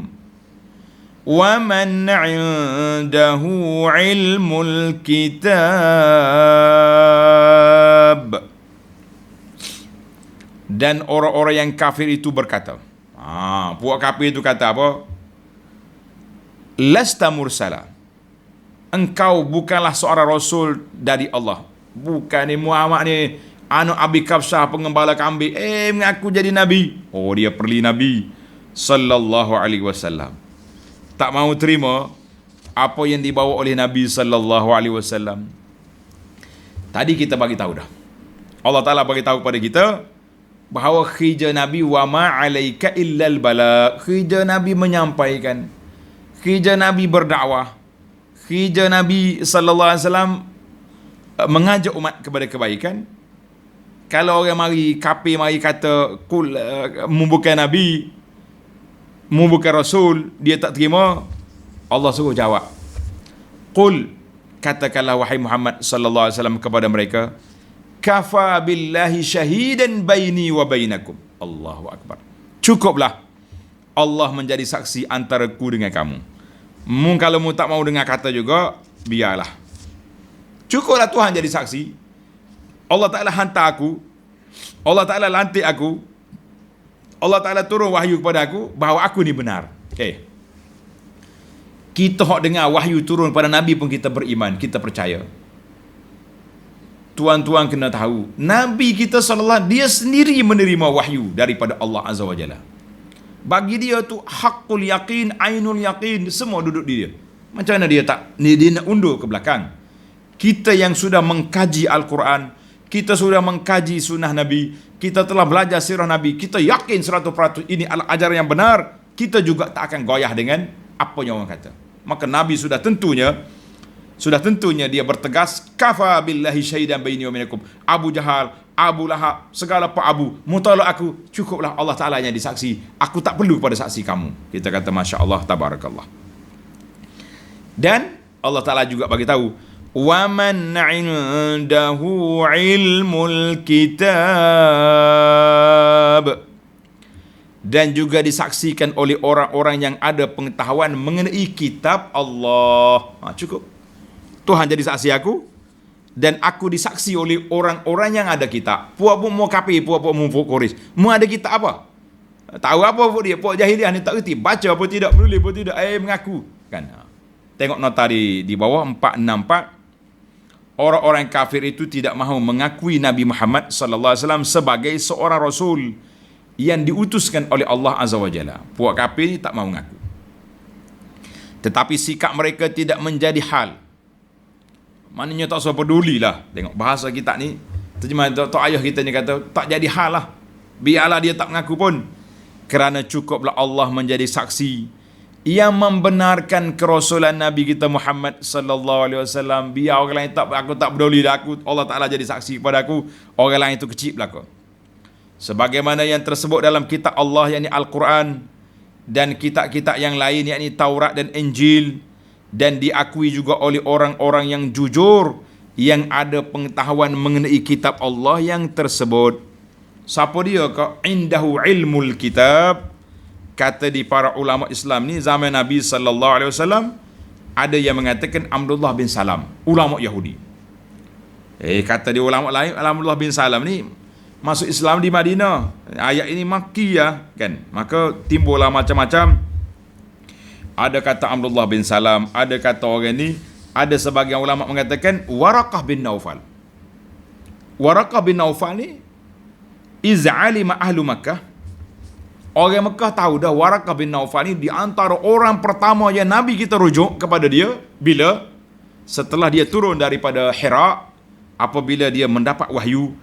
وَمَنْ عِنْدَهُ عِلْمُ الْكِتَابِ. Dan orang-orang yang kafir itu berkata, puak kafir itu kata apa? Lasta mursala, engkau bukanlah seorang rasul dari Allah. Bukan ni Muhammad ni anak Abi Kabsah pengembala kambing, mengaku jadi nabi. Oh, dia perli nabi sallallahu alaihi wasallam. Tak mau terima apa yang dibawa oleh Nabi sallallahu alaihi wasallam. Tadi kita bagi tahu dah. Allah Taala bagi tahu pada kita bahawa kerja Nabi wa ma 'alaika illal balagh. Kerja Nabi menyampaikan. Kerja Nabi berdakwah. Kerja Nabi sallallahu alaihi wasallam mengajak umat kepada kebaikan. Kalau orang mari kafir mari kata kul membukan Nabi, membukan Rasul, dia tak terima, Allah suruh jawab. Qul, katakanlah wahai Muhammad sallallahu alaihi wasallam kepada mereka, kafa billahi syahidan baini wa bainakum. Allahu akbar. Cukuplah Allah menjadi saksi antara ku dengan kamu. Kalau mu tak mau dengar kata juga, biarlah. Cukuplah Tuhan jadi saksi. Allah Ta'ala hantar aku, Allah Ta'ala lantik aku, Allah Ta'ala turun wahyu kepada aku bahawa aku ni benar. Kita hok dengar wahyu turun pada Nabi pun kita beriman, kita percaya. Tuan-tuan kena tahu, Nabi kita sallallahu dia sendiri menerima wahyu daripada Allah Azza wa Jalla. Bagi dia tu haqqul yaqin, ainul yaqin, semua duduk di dia. Macam mana dia nak undur ke belakang? Kita yang sudah mengkaji Al-Quran, kita sudah mengkaji sunnah Nabi, kita telah belajar sirah Nabi, kita yakin 100% ini adalah ajaran yang benar, kita juga tak akan goyah dengan apa yang orang kata. Maka Nabi sudah tentunya dia bertegas, kafa billahi syahidan baini wa bainakum. Abu Jahal, Abu Lahab, segala pak Abu, mutolak aku, cukuplah Allah Ta'ala yang disaksi, aku tak perlu pada saksi kamu. Kita kata Masya Allah, Tabarakallah. Dan Allah Ta'ala juga bagi tahu, وَمَنْ عِنْدَهُ عِلْمُ الْكِتَابِ, dan juga disaksikan oleh orang-orang yang ada pengetahuan mengenai kitab Allah. Cukup. Tuhan jadi saksi aku, dan aku disaksi oleh orang-orang yang ada kitab. Puak pun mau kafir, puak pun mau Quraisy. Mu ada kitab apa? Tahu apa pun dia? Puak jahiliah ni tak reti. Baca apa tidak, menulis apa tidak, mengaku. Kan? Tengok nota di bawah 464. Orang-orang kafir itu tidak mahu mengakui Nabi Muhammad sallallahu alaihi wasallam sebagai seorang rasul yang diutuskan oleh Allah Azza wa Jalla. Puak kafir ni tak mahu mengaku. Tetapi sikap mereka tidak menjadi hal. Maknanya tak usah pedulilah. Tengok bahasa kita ni, terjemahan tok ayah kita ni kata tak jadi hal lah. Biarlah dia tak mengaku pun. Kerana cukuplah Allah menjadi saksi yang membenarkan kerasulan Nabi kita Muhammad sallallahu alaihi wasallam. Biar orang lain aku tak peduli dah, aku Allah Taala jadi saksi kepada aku, orang lain itu kecil belaka. Sebagaimana yang tersebut dalam kitab Allah yakni Al-Quran dan kitab-kitab yang lain yakni Taurat dan Injil, dan diakui juga oleh orang-orang yang jujur yang ada pengetahuan mengenai kitab Allah yang tersebut. Siapa dia ke indahu ilmul kitab? Kata di para ulama Islam ni zaman Nabi sallallahu alaihi wasallam, ada yang mengatakan Abdullah bin Salam, ulama Yahudi. Kata di ulama lain Abdullah bin Salam ni masuk Islam di Madinah. Ayat ini Makkiyah kan. Maka timbullah macam-macam. Ada kata Abdullah bin Salam, ada kata orang ni, ada sebagian ulama mengatakan Waraqah bin Naufal. Waraqah bin Naufal ni iz'alima ahlu Makkah. Orang Mekah tahu dah Waraqah bin Naufal ni di antara orang pertama yang Nabi kita rujuk kepada dia bila setelah dia turun daripada Hira, apabila dia mendapat wahyu,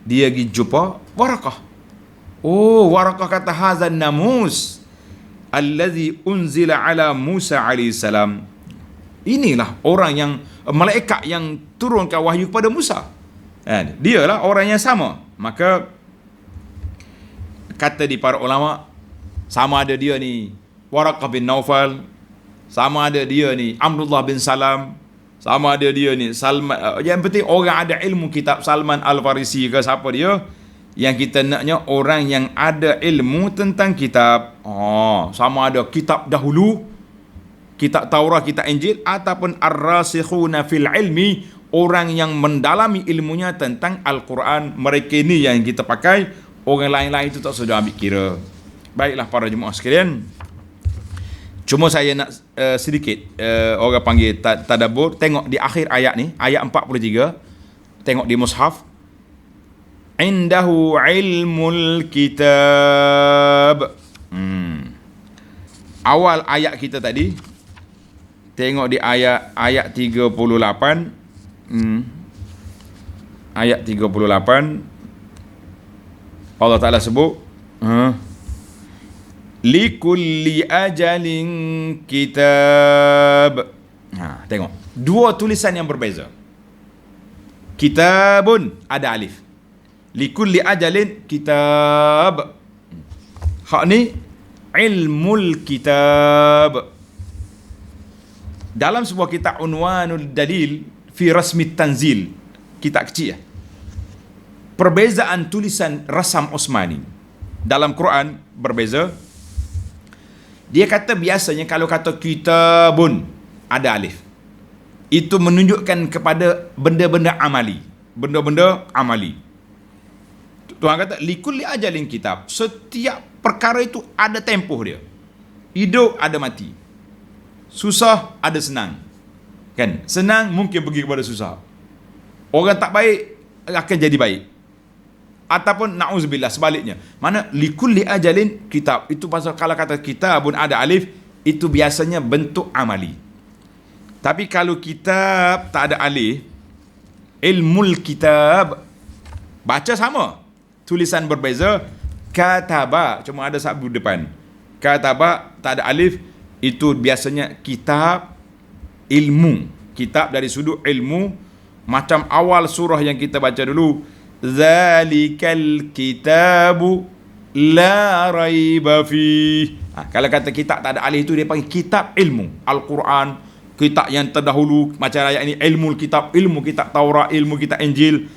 dia pergi jumpa Waraqah. Waraqah kata hazan namus allazi unzila ala Musa alaihi salam. Inilah orang yang malaikat yang turunkan wahyu kepada Musa. Dialah orang yang sama. Maka kata di para ulama, sama ada dia ni Waraqah bin Naufal, sama ada dia ni Abdullah bin Salam, sama ada dia ni Salman, yang penting orang ada ilmu kitab, Salman Al-Farisi ke siapa dia, yang kita naknya orang yang ada ilmu tentang kitab. Sama ada kitab dahulu, kitab Taurat, kitab Injil, ataupun ar-rasikhuna fil ilmi, orang yang mendalami ilmunya tentang Al-Quran. Mereka ini yang kita pakai. Orang lain-lain itu tak sudah ambil kira. Baiklah para jemaah sekalian, cuma saya nak sedikit orang panggil tadabbur. Tengok di akhir ayat ni, ayat 43. Tengok di mushaf, indahu ilmul kitab. Awal ayat kita tadi, tengok di ayat 38. Ayat 38. Allah Ta'ala sebut likulli ajalin kitab. Tengok, dua tulisan yang berbeza. Kitabun ada alif, likulli ajalin kitab. Hak ni ilmul kitab. Dalam sebuah kitab Unwanul Dalil fi Rasmi Tanzil, kitab kecil ya, perbezaan tulisan rasam Osmani dalam Quran berbeza. Dia kata biasanya kalau kata kitabun ada alif, itu menunjukkan kepada benda-benda amali. Benda-benda amali. Tuhan kata likulli ajalin kitab. Setiap perkara itu ada tempoh dia. Hidup ada mati. Susah ada senang. Kan? Senang mungkin pergi kepada susah. Orang tak baik akan jadi baik. Ataupun na'udzubillah sebaliknya. Mana likulli ajalin kitab. Itu pasal kalau kata kitabun ada alif, itu biasanya bentuk amali. Tapi kalau kitab tak ada alif, ilmul kitab, baca sama, tulisan berbeza. Kataba cuma ada sabdu depan. Kataba tak ada alif, itu biasanya kitab ilmu. Kitab dari sudut ilmu, macam awal surah yang kita baca dulu, zalikal kitabu la raiba fi. Kalau kata kitab tak ada alif, itu dia panggil kitab ilmu. Al-Quran, kitab yang terdahulu, macam ayat ini, ilmu kitab Taurat, ilmu kitab Injil.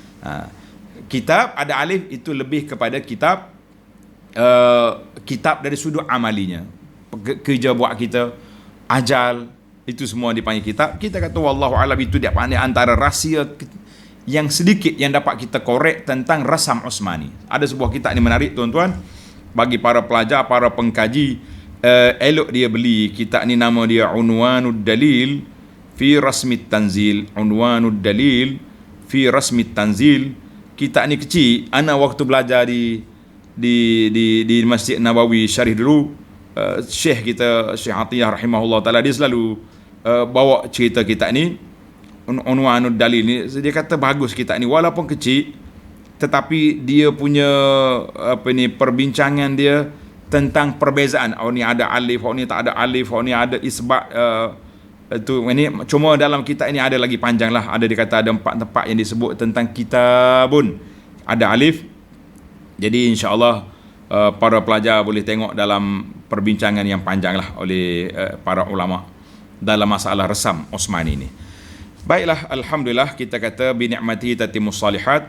Kitab ada alif, itu lebih kepada kitab kitab dari sudut amalinya, kerja buat kita, ajal, itu semua dipanggil kitab. Kita kata wallahu alam, itu dia pandai antara rahsia yang sedikit yang dapat kita korek tentang rasam Osmani. Ada sebuah kitab ni menarik tuan-tuan, bagi para pelajar, para pengkaji, elok dia beli kitab ni. Nama dia Unwanud Dalil fi Rasmi Tanzil. Unwanud Dalil fi Rasmi Tanzil. Kitab ni kecil. Ana waktu belajar di Masjid Nabawi Syarif dulu, Syekh kita, Syekh Atiyah rahimahullah ta'ala, dia selalu bawa cerita kitab ni, Unwanud Dalil ni. Dia kata bagus kitab ni, walaupun kecil, tetapi dia punya perbincangan dia tentang perbezaan. Oh ni ada alif, oh ni tak ada alif, oh ni ada isbat. Itu ini cuma dalam kitab ini ada lagi panjang lah. Ada, dia kata ada 4 tempat yang disebut tentang kitabun ada alif. Jadi insya-Allah para pelajar boleh tengok dalam perbincangan yang panjang lah oleh para ulama dalam masalah resam Osmani ini. Baiklah, alhamdulillah, kita kata bi ni'matihi tatimmus salihat.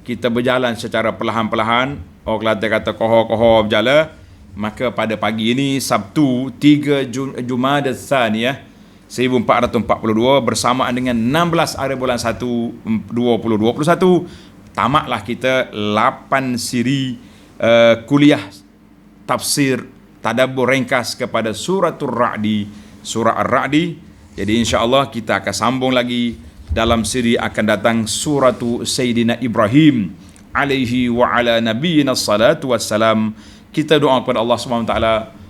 Kita berjalan secara perlahan-perlahan. Orang Kelantan kata koho-koho berjalan. Maka pada pagi ini Sabtu 3 Jumadaz Tsaniyah 1442 bersamaan dengan 16 hari bulan 1 2021, tamatlah kita 8 siri kuliah tafsir tadabbur ringkas kepada suratul Ra'di, surah Ar-Ra'di. Jadi insya-Allah kita akan sambung lagi dalam siri akan datang suratu Sayyidina Ibrahim alaihi wa ala nabiyyina salatu wassalam. Kita doa kepada Allah SWT,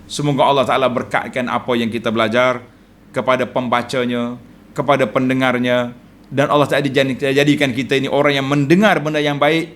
semoga Allah Ta'ala berkatkan apa yang kita belajar kepada pembacanya, kepada pendengarnya, dan Allah Ta'ala jadikan kita ini orang yang mendengar benda yang baik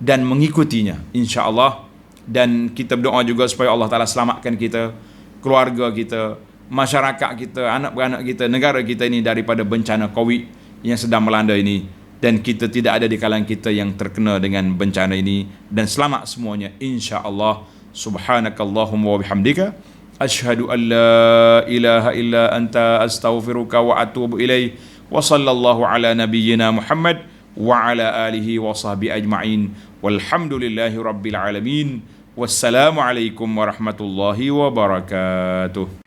dan mengikutinya, insya-Allah. Dan kita berdoa juga supaya Allah Ta'ala selamatkan kita, keluarga kita, masyarakat kita, anak-beranak kita, negara kita ini daripada bencana COVID yang sedang melanda ini. Dan kita tidak ada di kalangan kita yang terkena dengan bencana ini, dan selamat semuanya insya-Allah. Subhanakallahumma wa bihamdika asyhadu an la ilaha illa anta astaghfiruka wa atubu ilaih. Wa sallallahu ala nabiyyina Muhammad wa ala alihi wa sahbihi ajma'in. Walhamdulillahi rabbil alamin. Wassalamu alaikum warahmatullahi wabarakatuh.